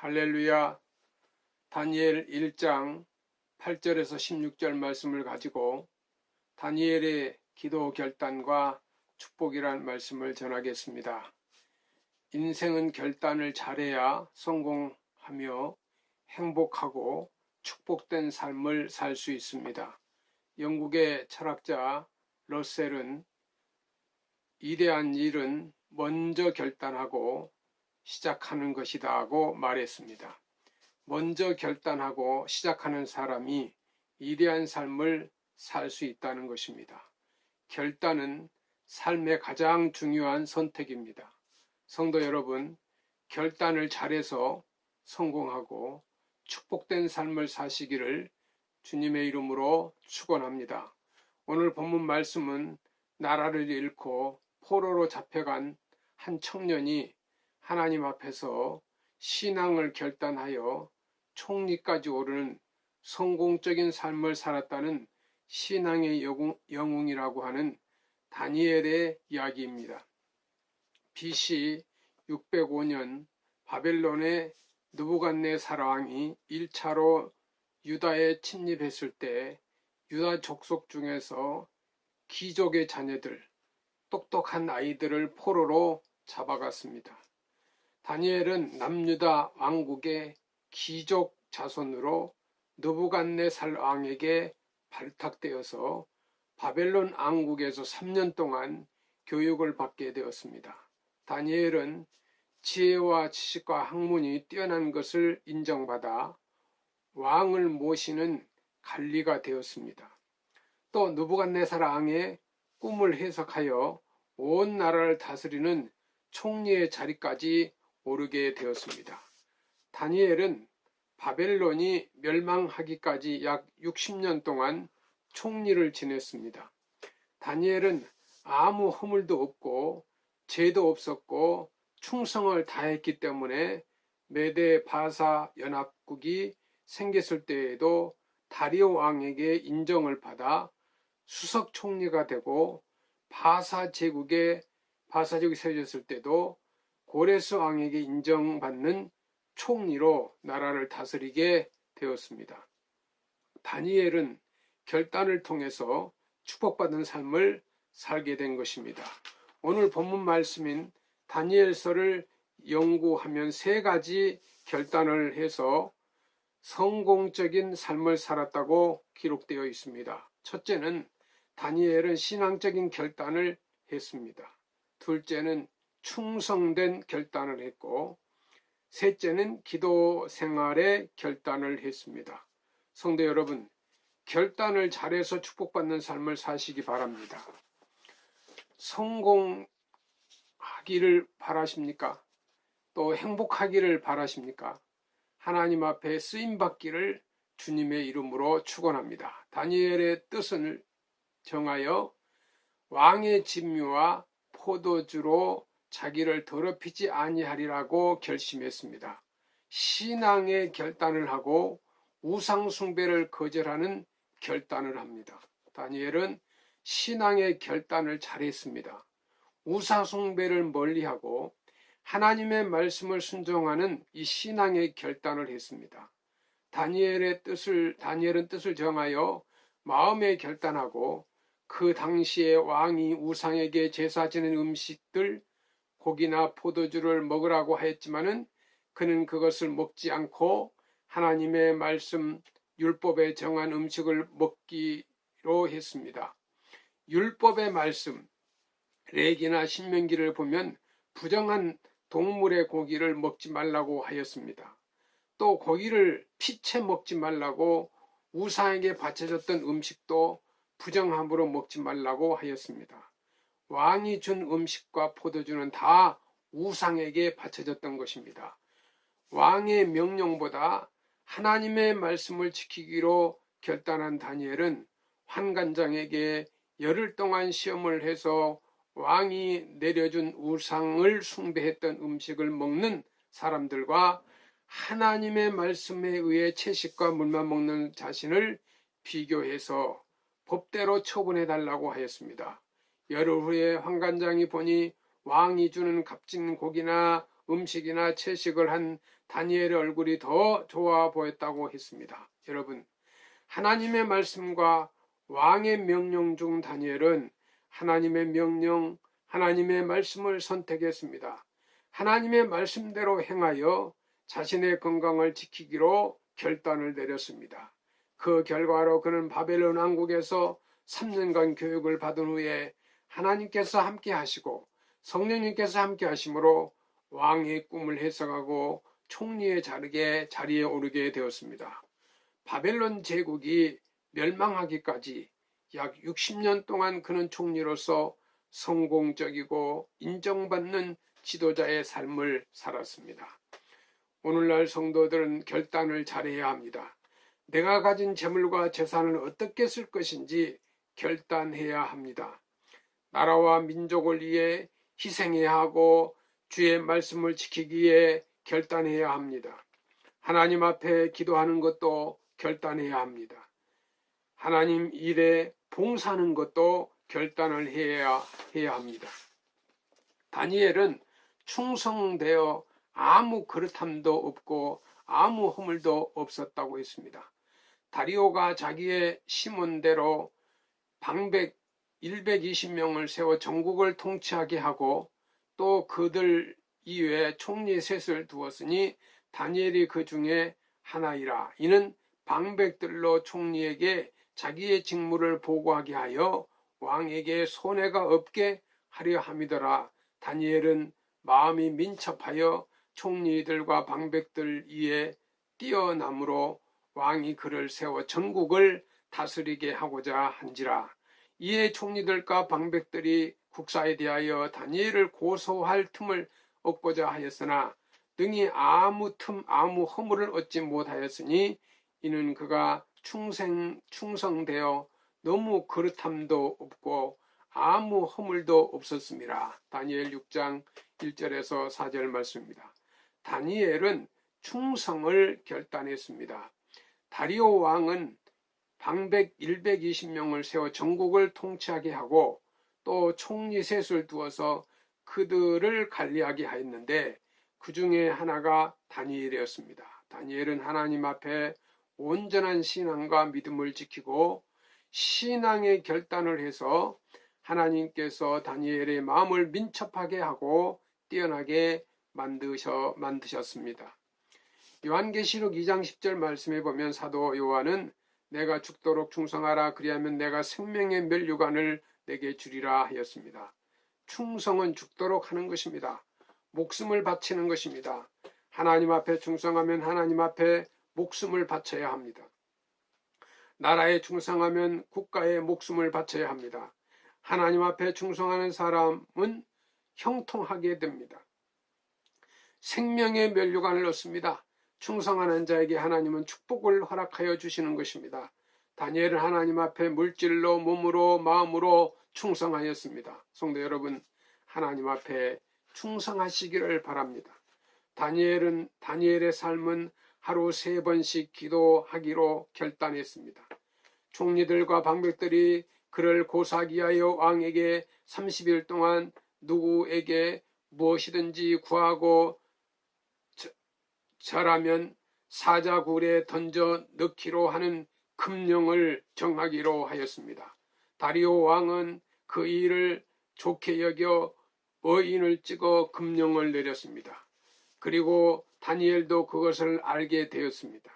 할렐루야. 다니엘 1장 8절에서 16절 말씀을 가지고 다니엘의 기도 결단과 축복이란 말씀을 전하겠습니다. 인생은 결단을 잘해야 성공하며 행복하고 축복된 삶을 살 수 있습니다. 영국의 철학자 러셀은 위대한 일은 먼저 결단하고 시작하는 것이다 하고 말했습니다. 먼저 결단하고 시작하는 사람이 위대한 삶을 살 수 있다는 것입니다. 결단은 삶의 가장 중요한 선택입니다. 성도 여러분, 결단을 잘해서 성공하고 축복된 삶을 사시기를 주님의 이름으로 축원합니다. 오늘 본문 말씀은 나라를 잃고 포로로 잡혀간 한 청년이 하나님 앞에서 신앙을 결단하여 총리까지 오르는 성공적인 삶을 살았다는 신앙의 영웅이라고 하는 다니엘의 이야기입니다. BC 605년 바벨론의 느부갓네살 왕이 1차로 유다에 침입했을 때 유다 족속 중에서 귀족의 자녀들, 똑똑한 아이들을 포로로 잡아갔습니다. 다니엘은 남유다 왕국의 귀족 자손으로 느부갓네살 왕에게 발탁되어서 바벨론 왕국에서 3년 동안 교육을 받게 되었습니다. 다니엘은 지혜와 지식과 학문이 뛰어난 것을 인정받아 왕을 모시는 관리가 되었습니다. 또 느부갓네살 왕의 꿈을 해석하여 온 나라를 다스리는 총리의 자리까지 오르게 되었습니다. 다니엘은 바벨론이 멸망하기까지 약 60년 동안 총리를 지냈습니다. 다니엘은 아무 허물도 없고 죄도 없었고 충성을 다했기 때문에 메데 바사 연합국이 생겼을 때에도 다리오 왕에게 인정을 받아 수석 총리가 되고 바사 제국이 세워졌을 때도 고레스 왕에게 인정받는 총리로 나라를 다스리게 되었습니다. 다니엘은 결단을 통해서 축복받은 삶을 살게 된 것입니다. 오늘 본문 말씀인 다니엘서를 연구하면 세 가지 결단을 해서 성공적인 삶을 살았다고 기록되어 있습니다. 첫째는 다니엘은 신앙적인 결단을 했습니다. 둘째는 충성된 결단을 했고, 셋째는 기도 생활의 결단을 했습니다. 성도 여러분, 결단을 잘해서 축복받는 삶을 사시기 바랍니다. 성공하기를 바라십니까? 또 행복하기를 바라십니까? 하나님 앞에 쓰임받기를 주님의 이름으로 축원합니다. 다니엘의 뜻을 정하여 왕의 진미와 포도주로 자기를 더럽히지 아니하리라고 결심했습니다. 신앙의 결단을 하고 우상 숭배를 거절하는 결단을 합니다. 다니엘은 신앙의 결단을 잘했습니다. 우상 숭배를 멀리하고 하나님의 말씀을 순종하는 이 신앙의 결단을 했습니다. 다니엘은 뜻을 정하여 마음에 결단하고 그 당시에 왕이 우상에게 제사 지는 음식들, 고기나 포도주를 먹으라고 하였지만은 그는 그것을 먹지 않고 하나님의 말씀 율법에 정한 음식을 먹기로 했습니다. 율법의 말씀, 레기나 신명기를 보면 부정한 동물의 고기를 먹지 말라고 하였습니다. 또 고기를 피채 먹지 말라고 우상에게 바쳐졌던 음식도 부정함으로 먹지 말라고 하였습니다. 왕이 준 음식과 포도주는 다 우상에게 바쳐졌던 것입니다. 왕의 명령보다 하나님의 말씀을 지키기로 결단한 다니엘은 환관장에게 열흘 동안 시험을 해서 왕이 내려준 우상을 숭배했던 음식을 먹는 사람들과 하나님의 말씀에 의해 채식과 물만 먹는 자신을 비교해서 법대로 처분해달라고 하였습니다. 열흘 후에 환관장이 보니 왕이 주는 값진 고기나 음식이나 채식을 한 다니엘의 얼굴이 더 좋아 보였다고 했습니다. 여러분, 하나님의 말씀과 왕의 명령 중 다니엘은 하나님의 명령, 하나님의 말씀을 선택했습니다. 하나님의 말씀대로 행하여 자신의 건강을 지키기로 결단을 내렸습니다. 그 결과로 그는 바벨론 왕국에서 3년간 교육을 받은 후에 하나님께서 함께 하시고 성령님께서 함께 하심으로 왕의 꿈을 해석하고 총리의 자리에 오르게 되었습니다. 바벨론 제국이 멸망하기까지 약 60년 동안 그는 총리로서 성공적이고 인정받는 지도자의 삶을 살았습니다. 오늘날 성도들은 결단을 잘해야 합니다. 내가 가진 재물과 재산을 어떻게 쓸 것인지 결단해야 합니다. 나라와 민족을 위해 희생해야 하고 주의 말씀을 지키기 위해 결단해야 합니다. 하나님 앞에 기도하는 것도 결단해야 합니다. 하나님 일에 봉사하는 것도 결단을 해야 합니다. 다니엘은 충성되어 아무 그릇함도 없고 아무 허물도 없었다고 했습니다. 다리오가 자기의 심원대로 방백 120명을 세워 전국을 통치하게 하고 또 그들 이외에 총리 셋을 두었으니 다니엘이 그 중에 하나이라. 이는 방백들로 총리에게 자기의 직무를 보고하게 하여 왕에게 손해가 없게 하려 함이더라. 다니엘은 마음이 민첩하여 총리들과 방백들 위에 뛰어남으로 왕이 그를 세워 전국을 다스리게 하고자 한지라. 이에 총리들과 방백들이 국사에 대하여 다니엘을 고소할 틈을 얻고자 하였으나 능히 아무 허물을 얻지 못하였으니 이는 그가 충성되어 너무 그릇함도 없고 아무 허물도 없었습니다. 다니엘 6장 1절에서 4절 말씀입니다. 다니엘은 충성을 결단했습니다. 다리오 왕은 방백 120명을 세워 전국을 통치하게 하고 또 총리 셋을 두어서 그들을 관리하게 하였는데 그 중에 하나가 다니엘이었습니다. 다니엘은 하나님 앞에 온전한 신앙과 믿음을 지키고 신앙의 결단을 해서 하나님께서 다니엘의 마음을 민첩하게 하고 뛰어나게 만드셨습니다. 요한계시록 2장 10절 말씀에 보면 사도 요한은 내가 죽도록 충성하라 그리하면 내가 생명의 면류관을 내게 주리라 하였습니다. 충성은 죽도록 하는 것입니다. 목숨을 바치는 것입니다. 하나님 앞에 충성하면 하나님 앞에 목숨을 바쳐야 합니다. 나라에 충성하면 국가에 목숨을 바쳐야 합니다. 하나님 앞에 충성하는 사람은 형통하게 됩니다. 생명의 면류관을 얻습니다. 충성하는 자에게 하나님은 축복을 허락하여 주시는 것입니다. 다니엘은 하나님 앞에 물질로, 몸으로, 마음으로 충성하였습니다. 성도 여러분, 하나님 앞에 충성하시기를 바랍니다. 다니엘의 삶은 하루 3번씩 기도하기로 결단했습니다. 총리들과 방백들이 그를 고사하기 위하여 왕에게 30일 동안 누구에게 무엇이든지 구하고 절하면 사자굴에 던져 넣기로 하는 금령을 정하기로 하였습니다. 다리오 왕은 그 일을 좋게 여겨 어인을 찍어 금령을 내렸습니다. 그리고 다니엘도 그것을 알게 되었습니다.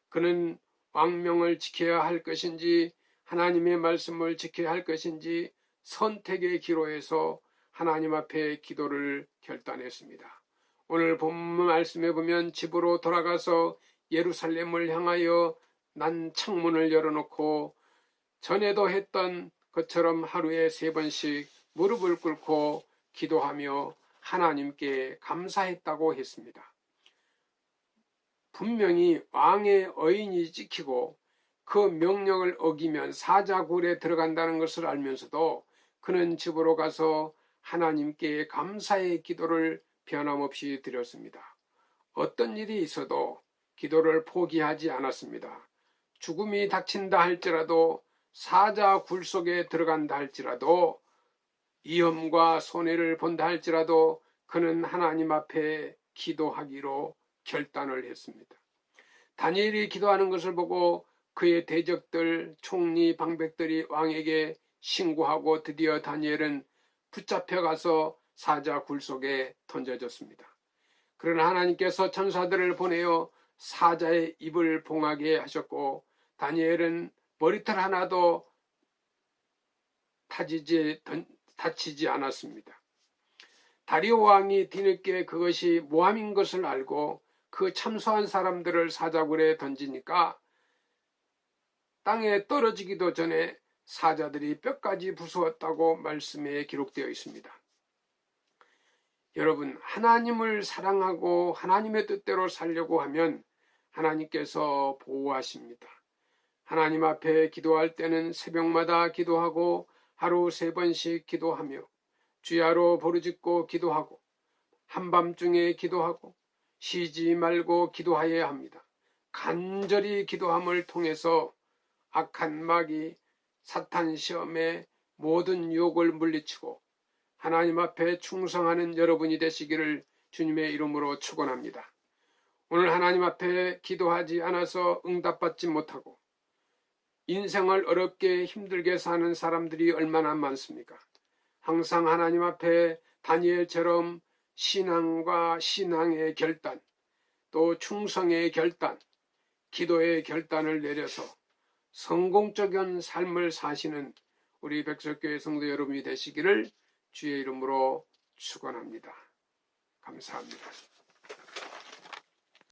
그는 왕명을 지켜야 할 것인지 하나님의 말씀을 지켜야 할 것인지 선택의 기로에서 하나님 앞에 기도를 결단했습니다. 오늘 본문 말씀에 보면 집으로 돌아가서 예루살렘을 향하여 난 창문을 열어놓고 전에도 했던 것처럼 하루에 3번씩 무릎을 꿇고 기도하며 하나님께 감사했다고 했습니다. 분명히 왕의 어인이 찍히고 그 명령을 어기면 사자굴에 들어간다는 것을 알면서도 그는 집으로 가서 하나님께 감사의 기도를 변함없이 드렸습니다. 어떤 일이 있어도 기도를 포기하지 않았습니다. 죽음이 닥친다 할지라도 사자굴 속에 들어간다 할지라도 위험과 손해를 본다 할지라도 그는 하나님 앞에 기도하기로 결단을 했습니다. 다니엘이 기도하는 것을 보고 그의 대적들, 총리, 방백들이 왕에게 신고하고 드디어 다니엘은 붙잡혀가서 사자 굴 속에 던져졌습니다. 그러나 하나님께서 천사들을 보내어 사자의 입을 봉하게 하셨고 다니엘은 머리털 하나도 다치지 않았습니다. 다리오 왕이 뒤늦게 그것이 모함인 것을 알고 그 참소한 사람들을 사자굴에 던지니까 땅에 떨어지기도 전에 사자들이 뼈까지 부수었다고 말씀에 기록되어 있습니다. 여러분, 하나님을 사랑하고 하나님의 뜻대로 살려고 하면 하나님께서 보호하십니다. 하나님 앞에 기도할 때는 새벽마다 기도하고 하루 3번씩 기도하며 주야로 부르짖고 기도하고 한밤중에 기도하고 쉬지 말고 기도하여야 합니다. 간절히 기도함을 통해서 악한 마귀 사탄 시험에 모든 유혹을 물리치고 하나님 앞에 충성하는 여러분이 되시기를 주님의 이름으로 축원합니다. 오늘 하나님 앞에 기도하지 않아서 응답받지 못하고 인생을 어렵게 힘들게 사는 사람들이 얼마나 많습니까? 항상 하나님 앞에 다니엘처럼 신앙과 신앙의 결단, 또 충성의 결단, 기도의 결단을 내려서 성공적인 삶을 사시는 우리 백석교회 성도 여러분이 되시기를 주의 이름으로 축원합니다. 감사합니다.